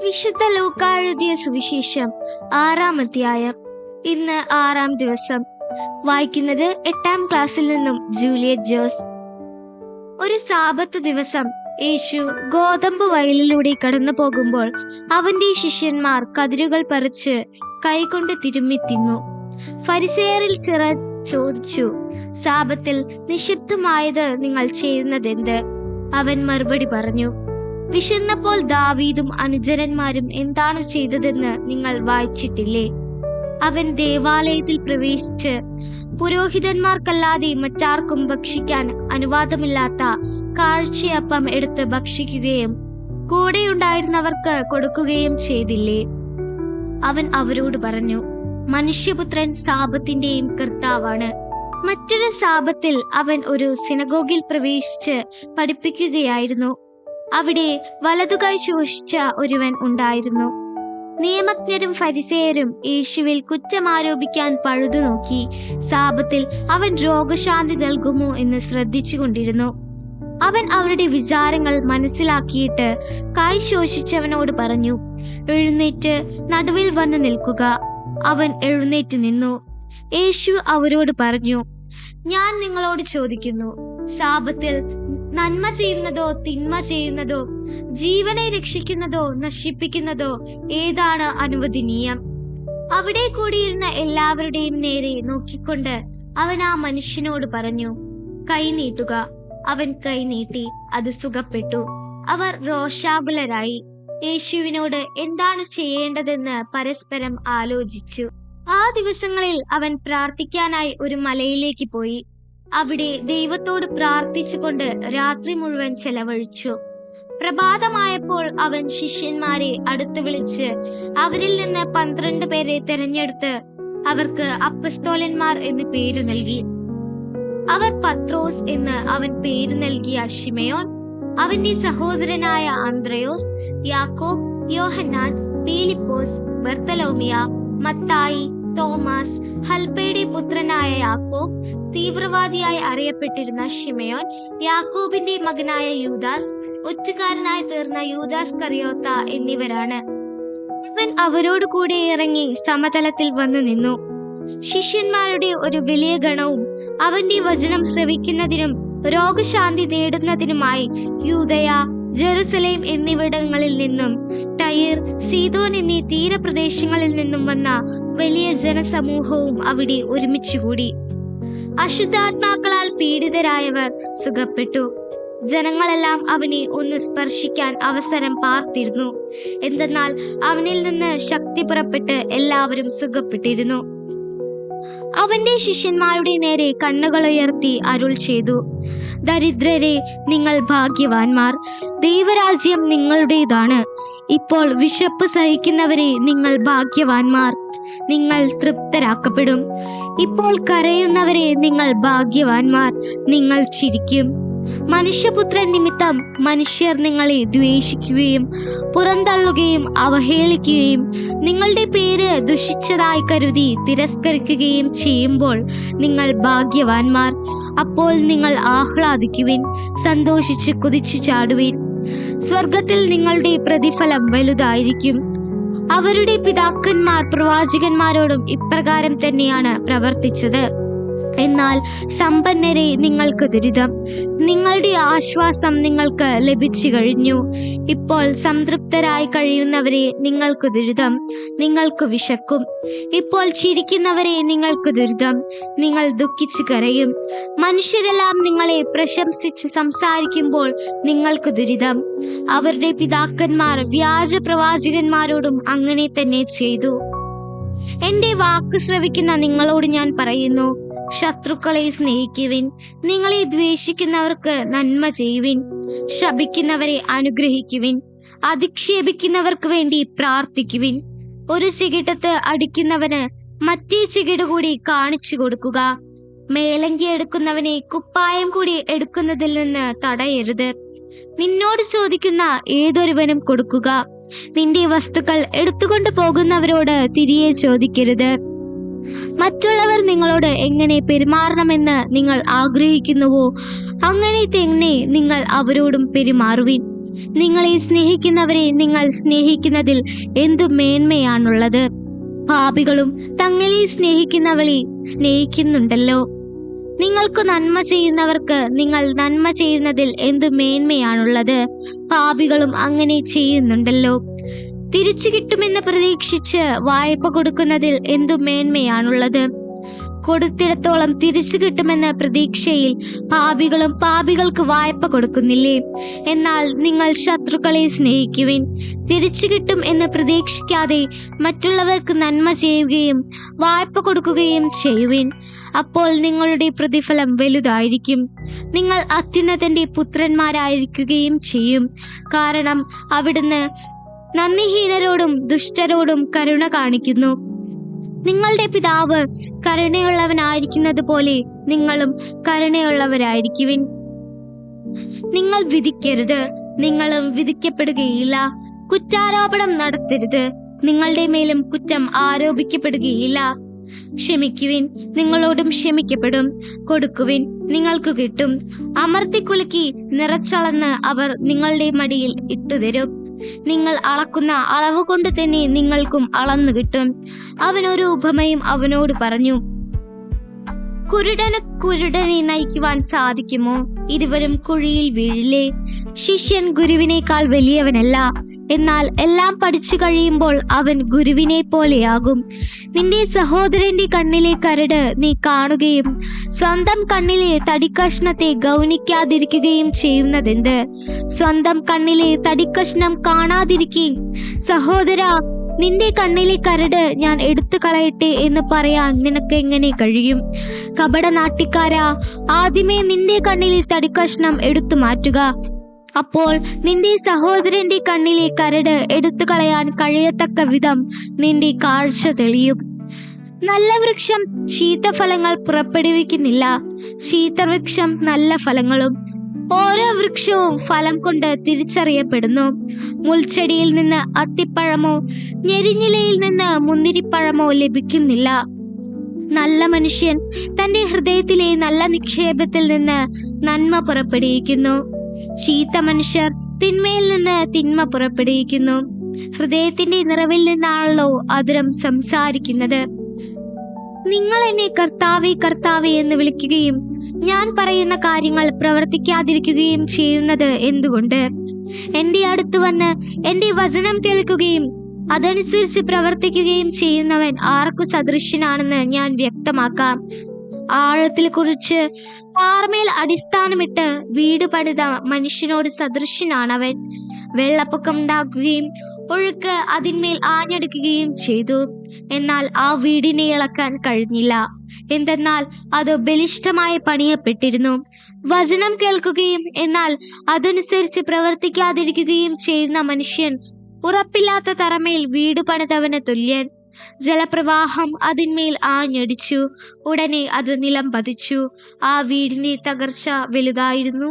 വിശുദ്ധ ലൂക്കാ എഴുതിയ സുവിശേഷം 6-ാം അധ്യായം. ഇന്ന് 6-ാം ദിവസം. വായിക്കുന്നത് 8-ാം ക്ലാസ്സിൽ നിന്നും ജൂലിയറ്റ് ജോസ്. ഒരു സാബത്ത് ദിവസം യേശു ഗോതമ്പ് വയലിലൂടെ കടന്നു പോകുമ്പോൾ അവന്റെ ശിഷ്യന്മാർ കതിരുകൾ പറിച്ച് കൈകൊണ്ട് തിരുമ്മി തിന്നു. ഫരിസേയരിൽ ചിലർ ചോദിച്ചു, സാബത്തിൽ നിഷിദ്ധമായത് നിങ്ങൾ ചെയ്യുന്നതെന്ത്? അവൻ മറുപടി പറഞ്ഞു, വിശന്നപ്പോൾ ദാവീദും അനുചരന്മാരും എന്താണ് ചെയ്തതെന്ന് നിങ്ങൾ വായിച്ചിട്ടില്ലേ? അവൻ ദേവാലയത്തിൽ പ്രവേശിച്ച് പുരോഹിതന്മാർക്കല്ലാതെ മറ്റാർക്കും ഭക്ഷിക്കാൻ അനുവാദമില്ലാത്ത കാഴ്ചയപ്പം എടുത്ത് ഭക്ഷിക്കുകയും കൂടെയുണ്ടായിരുന്നവർക്ക് കൊടുക്കുകയും ചെയ്തില്ലേ? അവൻ അവരോട് പറഞ്ഞു, മനുഷ്യപുത്രൻ സാബത്തിന്റെയും കർത്താവാണ്. മറ്റൊരു സാബത്തിൽ അവൻ ഒരു സിനഗോഗിൽ പ്രവേശിച്ച് പഠിപ്പിക്കുകയായിരുന്നു. അവിടെ വലതുകൈ ശോഷിച്ച ഒരുവൻ ഉണ്ടായിരുന്നു. നിയമജ്ഞരും ഫരിസേയരും യേശുവിൽ കുറ്റമാരോപിക്കാൻ പഴുതു നോക്കി സാബത്തിൽ അവൻ രോഗശാന്തി നൽകുമോ എന്ന് ശ്രദ്ധിച്ചുകൊണ്ടിരുന്നു. അവൻ അവരുടെ വിചാരങ്ങൾ മനസ്സിലാക്കിയിട്ട് കൈ ശോഷിച്ചവനോട് പറഞ്ഞു, എഴുന്നേറ്റ് നടുവിൽ വന്ന് നിൽക്കുക. അവൻ എഴുന്നേറ്റ് നിന്നു. യേശു അവരോട് പറഞ്ഞു, ഞാൻ നിങ്ങളോട് ചോദിക്കുന്നു, സാബത്തിൽ നന്മ ചെയ്യുന്നതോ തിന്മ ചെയ്യുന്നതോ, ജീവനെ രക്ഷിക്കുന്നതോ നശിപ്പിക്കുന്നതോ ഏതാണ് അനുവദനീയം? അവിടെ കൂടിയിരുന്ന എല്ലാവരുടെയും നേരെ നോക്കിക്കൊണ്ട് അവൻ ആ മനുഷ്യനോട് പറഞ്ഞു, കൈ നീട്ടുക. അവൻ കൈ നീട്ടി, അത് സുഖപ്പെട്ടു. അവർ രോഷാകുലരായി യേശുവിനോട് എന്താണ് ചെയ്യേണ്ടതെന്ന് പരസ്പരം ആലോചിച്ചു. ആ ദിവസങ്ങളിൽ അവൻ പ്രാർത്ഥിക്കാനായി ഒരു മലയിലേക്ക് പോയി. അവിടെ ദൈവത്തോട് പ്രാർത്ഥിച്ചുകൊണ്ട് രാത്രി മുഴുവൻ ചെലവഴിച്ചു. പ്രഭാതമായപ്പോൾ അവൻ ശിഷ്യന്മാരെ അടുത്ത് വിളിച്ച് അവരിൽ നിന്ന് 12 പേരെ തെരഞ്ഞെടുത്ത് അവർക്ക് അപ്പസ്തോലന്മാർ എന്ന് പേരു നൽകി. അവർ പത്രോസ് എന്ന് അവൻ പേരു നൽകിയ ശിമയോൻ, അവന്റെ സഹോദരനായ അന്ത്രയോസ്, യാക്കോബ്, യോഹന്നാൻ, പീലിപ്പോസ്, ബർത്തലോമിയ, മത്തായി, തോമസ്, ഹൽപ്പയുടെ പുത്രനായ യാക്കോബ്, തീവ്രവാദിയായി അറിയപ്പെട്ടിരുന്ന ശിമയോൻ, യാക്കോബിന്റെ മകനായ യൂദാസ്, ഒറ്റുകാരനായി തീർന്ന യൂദാസ് കറിയോത്ത എന്നിവരാണ്. അവൻ അവരോട് കൂടെ ഇറങ്ങി സമതലത്തിൽ വന്നു നിന്നു. ശിഷ്യന്മാരുടെ ഒരു വലിയ ഗണവും അവന്റെ വചനം ശ്രവിക്കുന്നതിനും രോഗശാന്തി നേടുന്നതിനുമായി യൂദയ, ജെറുസലേം എന്നിവിടങ്ങളിൽ നിന്നും ടയർ, സീദോൻ എന്നീ തീരപ്രദേശങ്ങളിൽ നിന്നും വന്ന വലിയ ജനസമൂഹവും അവിടെ ഒരുമിച്ചുകൂടി. അശുദ്ധാത്മാക്കളാൽ പീഡിതരായവർ സുഖപ്പെട്ടു. ജനങ്ങളെല്ലാം അവനെ ഒന്ന് സ്പർശിക്കാൻ അവസരം പാർത്തിരുന്നു. എന്തെന്നാൽ അവനിൽ നിന്ന് ശക്തി പുറപ്പെട്ട് എല്ലാവരും സുഖപ്പെട്ടിരുന്നു. അവന്റെ ശിഷ്യന്മാരുടെ നേരെ കണ്ണുകളുയർത്തി അരുൾ ചെയ്തു, ദരിദ്രരെ, നിങ്ങൾ ഭാഗ്യവാന്മാർ, ദൈവരാജ്യം നിങ്ങളുടേതാണ്. ഇപ്പോൾ വിശപ്പ് സഹിക്കുന്നവരെ, നിങ്ങൾ ഭാഗ്യവാന്മാർ, നിങ്ങൾ തൃപ്തരാക്കപ്പെടും. ഇപ്പോൾ കരയുന്നവരെ, നിങ്ങൾ ഭാഗ്യവാന്മാർ, നിങ്ങൾ ചിരിക്കും. മനുഷ്യപുത്രൻ നിമിത്തം മനുഷ്യർ നിങ്ങളെ ദ്വേഷിക്കുകയും പുറന്തള്ളുകയും അവഹേളിക്കുകയും നിങ്ങളുടെ പേര് ദുഷിച്ചതായി കരുതി തിരസ്കരിക്കുകയും ചെയ്യുമ്പോൾ നിങ്ങൾ ഭാഗ്യവാന്മാർ. അപ്പോൾ നിങ്ങൾ ആഹ്ലാദിക്കുവിൻ, സന്തോഷിച്ച് കുതിച്ചു ചാടുവിൻ. സ്വർഗത്തിൽ നിങ്ങളുടെ പ്രതിഫലം വലുതായിരിക്കും. അവരുടെ പിതാക്കന്മാർ പ്രവാചകന്മാരോടും ഇപ്രകാരം തന്നെയാണ് പ്രവർത്തിച്ചത്. എന്നാൽ സമ്പന്നരെ, നിങ്ങൾക്ക് ദുരിതം, നിങ്ങളുടെ ആശ്വാസം നിങ്ങൾക്ക് ലഭിച്ചു കഴിഞ്ഞു. ഇപ്പോൾ സംതൃപ്തരായി കഴിയുന്നവരെ, നിങ്ങൾക്ക് ദുരിതം, നിങ്ങൾക്ക് വിശക്കും. ഇപ്പോൾ ചിരിക്കുന്നവരെ, നിങ്ങൾക്ക് ദുരിതം, നിങ്ങൾ ദുഃഖിച്ചു കരയും. മനുഷ്യരെല്ലാം നിങ്ങളെ പ്രശംസിച്ച് സംസാരിക്കുമ്പോൾ നിങ്ങൾക്ക് ദുരിതം. അവരുടെ പിതാക്കന്മാർ വ്യാജ പ്രവാചകന്മാരോടും അങ്ങനെ തന്നെ ചെയ്തു. എന്റെ വാക്ക് ശ്രവിക്കുന്ന നിങ്ങളോട് ഞാൻ പറയുന്നു, ശത്രുക്കളെ സ്നേഹിക്കുവിൻ, നിങ്ങളെ ദ്വേഷിക്കുന്നവർക്ക് നന്മ ചെയ്യുവിൻ, ശപിക്കുന്നവരെ അനുഗ്രഹിക്കുവിൻ, അധിക്ഷേപിക്കുന്നവർക്ക് വേണ്ടി പ്രാർത്ഥിക്കുവിൻ. ഒരു ചികിട്ടത്ത് അടിക്കുന്നവന് മറ്റേ ചികിട് കൂടി കാണിച്ചു കൊടുക്കുക. മേലങ്കി എടുക്കുന്നവനെ കുപ്പായം കൂടി എടുക്കുന്നതിൽ നിന്ന് തടയരുത്. നിന്നോട് ചോദിക്കുന്ന ഏതൊരുവനും കൊടുക്കുക. നിന്റെ വസ്തുക്കൾ എടുത്തുകൊണ്ട് പോകുന്നവരോട് തിരികെ ചോദിക്കരുത്. മറ്റുള്ളവർ നിങ്ങളോട് എങ്ങനെ പെരുമാറണമെന്ന് നിങ്ങൾ ആഗ്രഹിക്കുന്നുവോ അങ്ങനെ തന്നെ നിങ്ങൾ അവരോടും പെരുമാറുവിൻ. നിങ്ങളെ സ്നേഹിക്കുന്നവരെ നിങ്ങൾ സ്നേഹിക്കുന്നതിൽ എന്തു മേന്മയാണുള്ളത്? പാപികളും തങ്ങളെ സ്നേഹിക്കുന്നവളെ സ്നേഹിക്കുന്നുണ്ടല്ലോ. നിങ്ങൾക്ക് നന്മ ചെയ്യുന്നവർക്ക് നിങ്ങൾ നന്മ ചെയ്യുന്നതിൽ എന്തു മേന്മയാണുള്ളത്? പാപികളും അങ്ങനെ ചെയ്യുന്നുണ്ടല്ലോ. തിരിച്ചു കിട്ടുമെന്ന് പ്രതീക്ഷിച്ച് വായ്പ കൊടുക്കുന്നതിൽ എന്തു മേന്മയാണുള്ളത്? കൊടുത്തിടത്തോളം തിരിച്ചു കിട്ടുമെന്ന പ്രതീക്ഷയിൽ പാപികളും പാപികൾക്ക് വായ്പ കൊടുക്കുന്നില്ലേ? എന്നാൽ നിങ്ങൾ ശത്രുക്കളെ സ്നേഹിക്കുവിൻ, തിരിച്ചു കിട്ടും എന്ന് പ്രതീക്ഷിക്കാതെ മറ്റുള്ളവർക്ക് നന്മ ചെയ്യുകയും വായ്പ കൊടുക്കുകയും ചെയ്യുവിൻ. അപ്പോൾ നിങ്ങളുടെ പ്രതിഫലം വലുതായിരിക്കും. നിങ്ങൾ അത്യുന്നതന്റെ പുത്രന്മാരായിരിക്കുകയും ചെയ്യും. കാരണം അവിടുന്ന് നന്ദിഹീനരോടും ദുഷ്ടരോടും കരുണ കാണിക്കുന്നു. നിങ്ങളുടെ പിതാവ് കരുണയുള്ളവനായിരിക്കുന്നത് പോലെ നിങ്ങളും കരുണയുള്ളവരായിരിക്കുവിൻ. നിങ്ങൾ വിധിക്കരുത്, നിങ്ങളും വിധിക്കപ്പെടുകയില്ല. കുറ്റാരോപണം നടത്തരുത്, നിങ്ങളുടെ മേലും കുറ്റം ആരോപിക്കപ്പെടുകയില്ല. ക്ഷമിക്കുവിൻ, നിങ്ങളോടും ക്ഷമിക്കപ്പെടും. കൊടുക്കുവിൻ, നിങ്ങൾക്ക് കിട്ടും. അമർത്തിക്കുലുക്കി നിറച്ചളന്ന് അവർ നിങ്ങളുടെ മടിയിൽ ഇട്ടുതരും. നിങ്ങൾ അളക്കുന്ന അളവ് കൊണ്ട് തന്നെ നിങ്ങൾക്കും അളന്നു കിട്ടും. അവനൊരു ഉപമയും അവനോട് പറഞ്ഞു, കുരുടന് കുരുടനെ നയിക്കുവാൻ സാധിക്കുമോ? ഇരുവരും കുഴിയിൽ വീഴില്ലേ? ശിഷ്യൻ ഗുരുവിനേക്കാൾ വലിയവനല്ല, എന്നാൽ എല്ലാം പഠിച്ചു കഴിയുമ്പോൾ അവൻ ഗുരുവിനെ പോലെയാകും. നിന്റെ സഹോദരന്റെ കണ്ണിലെ കരട് നീ കാണുകയും സ്വന്തം കണ്ണിലെ തടിക്കഷ്ണത്തെ ഗൗനിക്കാതിരിക്കുകയും ചെയ്യുന്നതെന്ത്? സ്വന്തം കണ്ണിലെ തടിക്കഷ്ണം കാണാതിരിക്കുകയും സഹോദര, നിന്റെ കണ്ണിലെ കരട് ഞാൻ എടുത്തു കളയട്ടെ എന്ന് പറയാൻ നിനക്ക് എങ്ങനെ കഴിയും? കപടനാട്യക്കാരാ, ആദ്യമേ നിന്റെ കണ്ണിലെ തടിക്കഷ്ണം എടുത്തു മാറ്റുക. അപ്പോൾ നിന്റെ സഹോദരന്റെ കണ്ണിലെ കരട് എടുത്തു കളയാൻ കഴിയത്തക്ക വിധം നിന്റെ കാഴ്ച തെളിയും. നല്ല വൃക്ഷം ശീതഫലങ്ങൾ പുറപ്പെടുവിക്കുന്നില്ല, ശീതവൃക്ഷം നല്ല ഫലങ്ങളും. ഓരോ വൃക്ഷവും ഫലം കൊണ്ട് തിരിച്ചറിയപ്പെടുന്നു. മുൾച്ചെടിയിൽ നിന്ന് അത്തിപ്പഴമോ ഞെരിഞ്ഞിലയിൽ നിന്ന് മുന്തിരിപ്പഴമോ ലഭിക്കുന്നില്ല. നല്ല മനുഷ്യൻ തന്റെ ഹൃദയത്തിലെ നല്ല നിക്ഷേപത്തിൽ നിന്ന് നന്മ പുറപ്പെടുവിക്കുന്നു. ചീത്ത മനുഷ്യർ തിന്മയിൽ നിന്ന് തിന്മ പുറപ്പെടുവിക്കുന്നു. ഹൃദയത്തിന്റെ നിറവിൽ നിന്നാണല്ലോ അധരം സംസാരിക്കുന്നത്. നിങ്ങൾ എന്നെ കർത്താവേ കർത്താവേ എന്ന് വിളിക്കുകയും ഞാൻ പറയുന്ന കാര്യങ്ങൾ പ്രവർത്തിക്കാതിരിക്കുകയും ചെയ്യുന്നത് എന്തുകൊണ്ട്? എന്റെ അടുത്ത് വന്ന് എന്റെ വചനം കേൾക്കുകയും അതനുസരിച്ച് പ്രവർത്തിക്കുകയും ചെയ്യുന്നവൻ ആർക്കു സദൃശ്യനാണെന്ന് ഞാൻ വ്യക്തമാക്കാം. ആഴത്തിൽ കുറിച്ച് പാറമേൽ അടിസ്ഥാനമിട്ട് വീട് പണിത മനുഷ്യനോട് സദൃശ്യനാണവൻ. വെള്ളപ്പൊക്കം ഉണ്ടാക്കുകയും ഒഴുക്ക് അതിന്മേൽ ആഞ്ഞടിക്കുകയും ചെയ്തു. എന്നാൽ ആ വീടിനെ ഇളക്കാൻ കഴിഞ്ഞില്ല. എന്തെന്നാൽ അത് ബലിഷ്ഠമായി പണിയപ്പെട്ടിരുന്നു. വചനം കേൾക്കുകയും എന്നാൽ അതനുസരിച്ച് പ്രവർത്തിക്കാതിരിക്കുകയും ചെയ്യുന്ന മനുഷ്യൻ ഉറപ്പില്ലാത്ത തറമേൽ വീട് പണിതവന് തുല്യൻ. ജലപ്രവാഹം അതിന്മേൽ ആഞ്ഞടിച്ചു, ഉടനെ അത് നിലം പതിച്ചു. ആ വീടിന്റെ തകർച്ച വലുതായിരുന്നു.